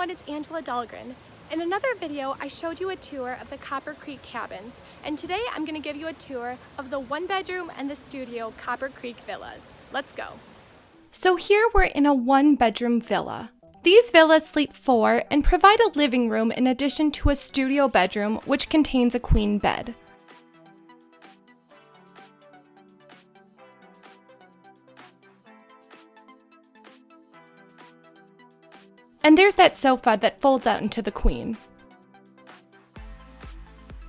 everyone, it's Angela Dahlgren. In another video, I showed you a tour of the Copper Creek cabins, and today I'm going to give you a tour of the one-bedroom and the studio Copper Creek villas. Let's go. So here we're in a one-bedroom villa. These villas sleep 4 and provide a living room in addition to a studio bedroom which contains a queen bed. And there's that sofa that folds out into the queen.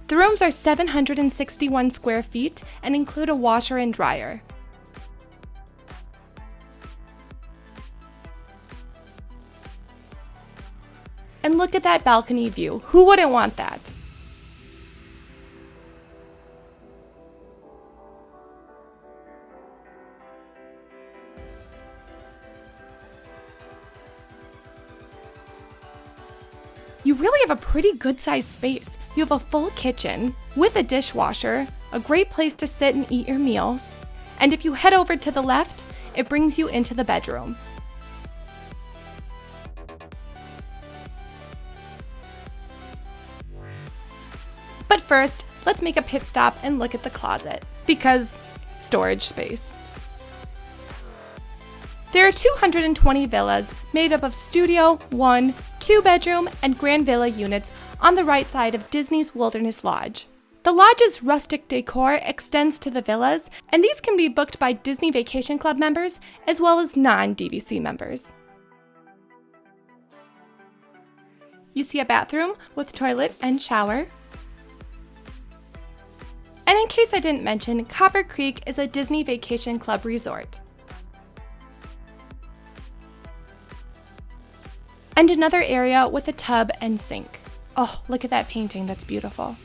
The rooms are 761 square feet and include a washer and dryer. And look at that balcony view. Who wouldn't want that? You really have a pretty good-sized space. You have a full kitchen with a dishwasher, a great place to sit and eat your meals, and if you head over to the left, it brings you into the bedroom. But first, let's make a pit stop and look at the closet, because storage space. There are 220 villas made up of studio, 1, 2-bedroom, and grand villa units on the right side of Disney's Wilderness Lodge. The lodge's rustic decor extends to the villas, and these can be booked by Disney Vacation Club members as well as non-DVC members. You see a bathroom with toilet and shower. And in case I didn't mention, Copper Creek is a Disney Vacation Club resort. And another area with a tub and sink. Oh, look at that painting, that's beautiful.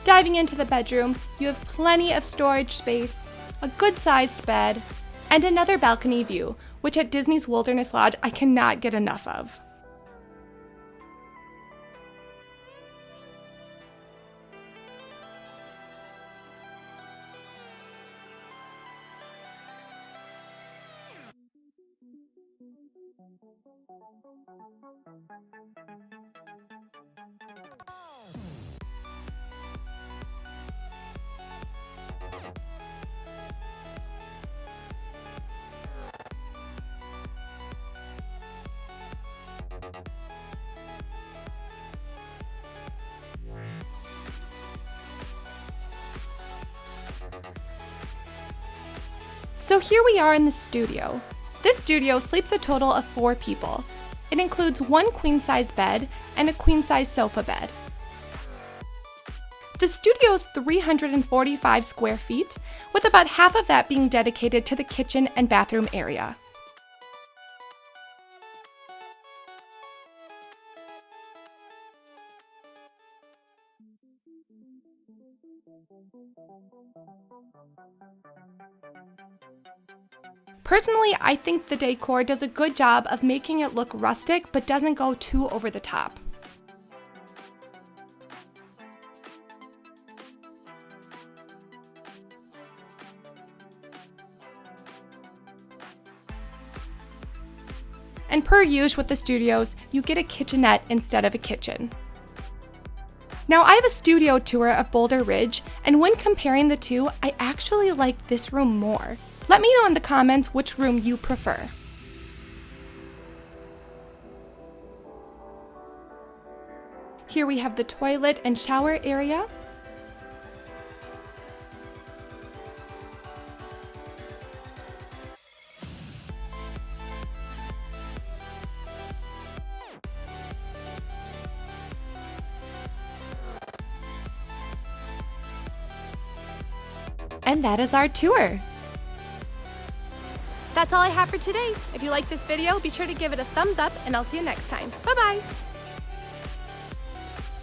Diving into the bedroom, you have plenty of storage space, a good-sized bed, and another balcony view, which at Disney's Wilderness Lodge I cannot get enough of. So here we are in the studio. This studio sleeps a total of 4 people. It includes 1 queen-size bed and a queen-size sofa bed. The studio is 345 square feet, with about half of that being dedicated to the kitchen and bathroom area. Personally, I think the decor does a good job of making it look rustic but doesn't go too over the top. And per usual with the studios, you get a kitchenette instead of a kitchen. Now I have a studio tour of Boulder Ridge, and when comparing the two, I actually like this room more. Let me know in the comments which room you prefer. Here we have the toilet and shower area. And that is our tour. That's all I have for today. If you like this video, be sure to give it a thumbs up and I'll see you next time. Bye-bye.